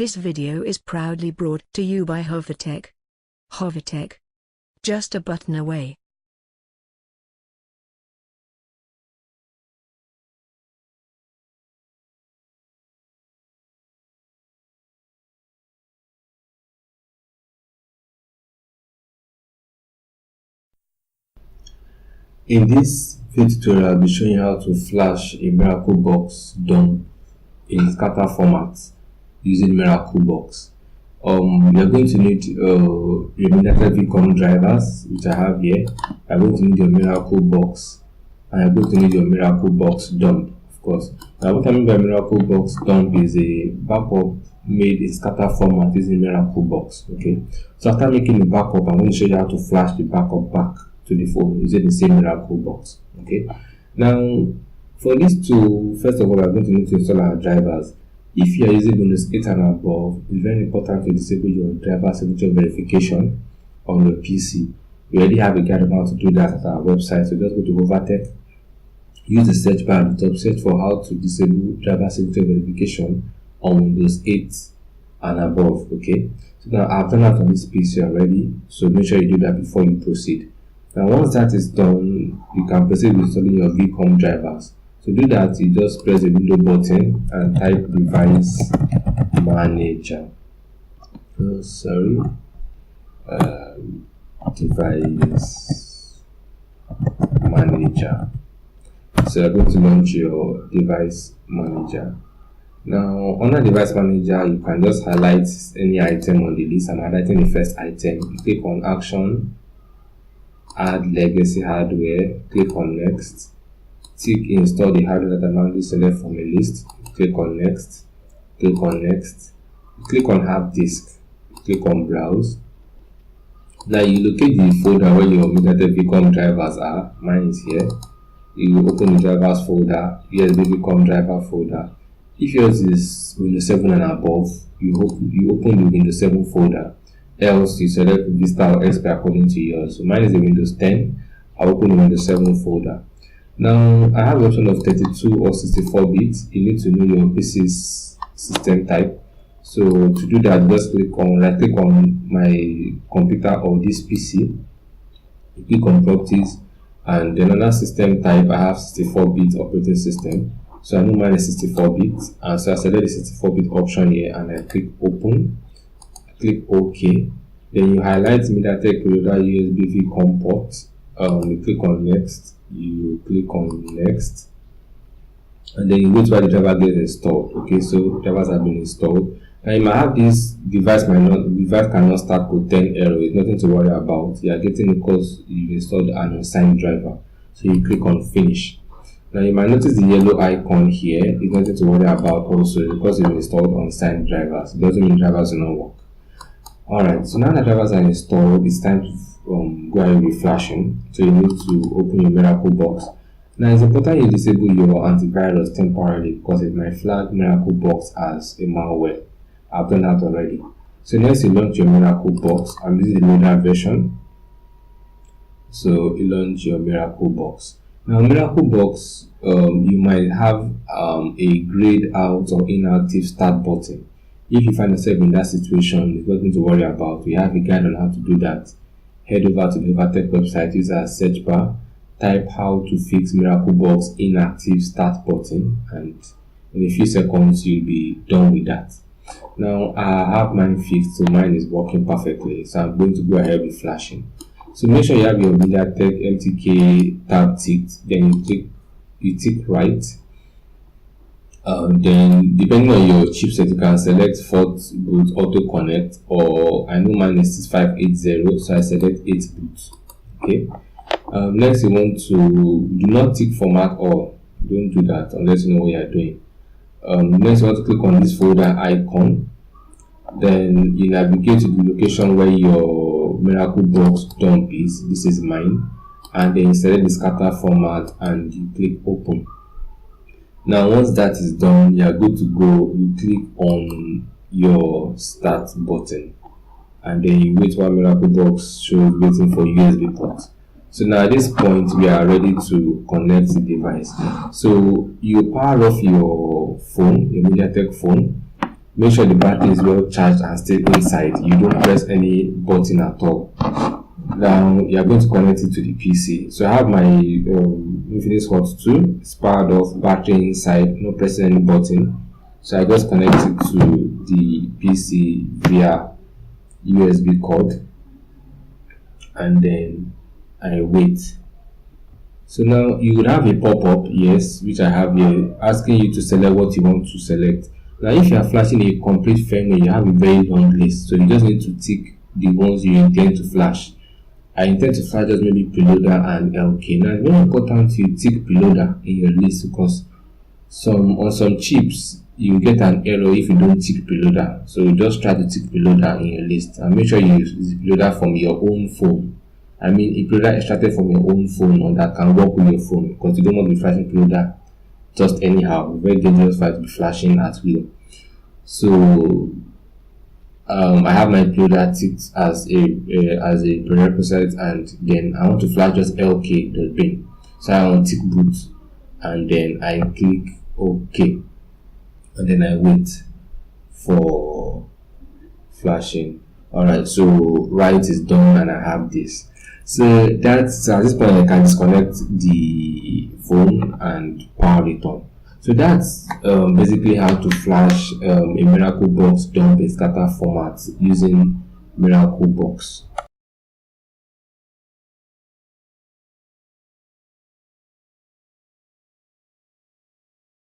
This video is proudly brought to you by Hovertech. Hovertech. Just a button away. In this video tutorial, I'll be showing you how to flash a Miracle Box DOM in scatter format using Miracle Box. You're going to need your Mediatek Vcom drivers, which I have here. You're going to need your Miracle Box, and you're going to need your Miracle Box DOM, of course. Now, what I mean by Miracle Box DOM is a backup made in scatter format using Miracle Box. Okay, so after making the backup, I'm going to show you how to flash the backup back to the phone using the same Miracle Box. Okay, now for this to, first of all, we're going to need to install our drivers. If you are using Windows 8 and above, it's very important to disable your driver signature verification on your PC. We already have a guide on how to do that at our website, so just go to Hovertech, use the search bar at the top, search for how to disable driver signature verification on Windows 8 and above. Okay, so now I've done that on this PC already, so make sure you do that before you proceed. Now once that is done, you can proceed with installing your Vcom drivers. To do that, you just press the window button and type device manager. Device manager. So you're going to launch your device manager. Now under device manager, you can just highlight any item on the list. I'm highlighting the first item. Click on action, add legacy hardware, click on next, tick install the hardware that I manually select from a list, click on next, click on next, click on hard disk, click on browse. Now you locate the folder where your Mediatek Vcom drivers are. Mine is here. You open the drivers folder, USB Vcom driver folder. If yours is Windows 7 and above, you open the Windows 7 folder. Else you select Vista or XP according to yours. So mine is the Windows 10. I'll open the Windows 7 folder. Now I have the option of 32 or 64 bits. You need to know your PC's system type. So to do that, just right click on my computer or this PC. You click on properties, and then another system type. I have 64-bit operating system. So I know mine is 64 bits, and so I select the 64-bit option here, and I click open. Click OK. Then you highlight Mediatek Reloader USB Vcom port. You click on next. You click on next, and then you wait while the driver gets installed. Okay, so drivers have been installed. Now you might have this device cannot start code 10 error. It's nothing to worry about. You are getting it because you installed an unsigned driver. So you click on finish. Now you might notice the yellow icon here. It's nothing to worry about also because you've installed unsigned drivers. It doesn't mean drivers will not work. Alright, so now the drivers are installed, it's time to go ahead with flashing. So you need to open your Miracle Box. Now it's important you disable your antivirus temporarily because it might flag Miracle Box as a malware. I've done that already. So next you launch your Miracle Box. I'm using the loader version. So you launch your Miracle Box. Now Miracle Box, you might have a grayed out or inactive start button. If you find yourself in that situation, there's nothing to worry about. We have a guide on how to do that. Head over to the Hovertech website, use our search bar, type how to fix Miracle Box inactive start button, and in a few seconds you'll be done with that. Now I have mine fixed, so mine is working perfectly. So I'm going to go ahead with flashing. So make sure you have your Mediatek MTK tab ticked, then you tick right. Then depending on your chipset, you can select Fort boot auto connect, or I know mine is 6580, so I select 8 boot. Okay. Next you want to do not tick format, or don't do that unless you know what you are doing. Next you want to click on this folder icon, then you navigate to the location where your Miracle Box dump is. This is mine, and then you select the scatter format and you click open. Now once that is done, you are good to go. You click on your start button, and then you wait while Miracle Box shows waiting for USB port. So now at this point we are ready to connect the device. So you power off your phone, your Mediatek phone. make sure the battery is well charged and still inside. You don't press any button at all. Now you are going to connect it to the PC. So I have my Infinix Hot 2. It's powered off, battery inside, not pressing any button. So I just connect it to the PC via USB cord, and then I wait. So now you would have a pop-up, yes, which I have here, asking you to select what you want to select. Now if you are flashing a complete firmware, you have a very long list, so you just need to tick the ones you intend to flash. I intend to flash just maybe preloader and LK. Now it's very important you tick preloader in your list, because on some chips you get an error if you don't tick preloader. So just try to tick preloader in your list, and make sure you use preloader from your own phone. I mean a preloader extracted from your own phone, or that can work with your phone, because you don't want to be flashing preloader just anyhow. Very dangerous for it to be flashing at will. So I have my preloader ticked as a prerequisite, and then I want to flash just LK.bin. So I want tick boot, and then I click OK, and then I wait for flashing. Alright, so write is done, and I have this. So that's at this point I can disconnect the phone and power it on. So that's basically how to flash a Miracle Box dump and scatter format using Miracle Box.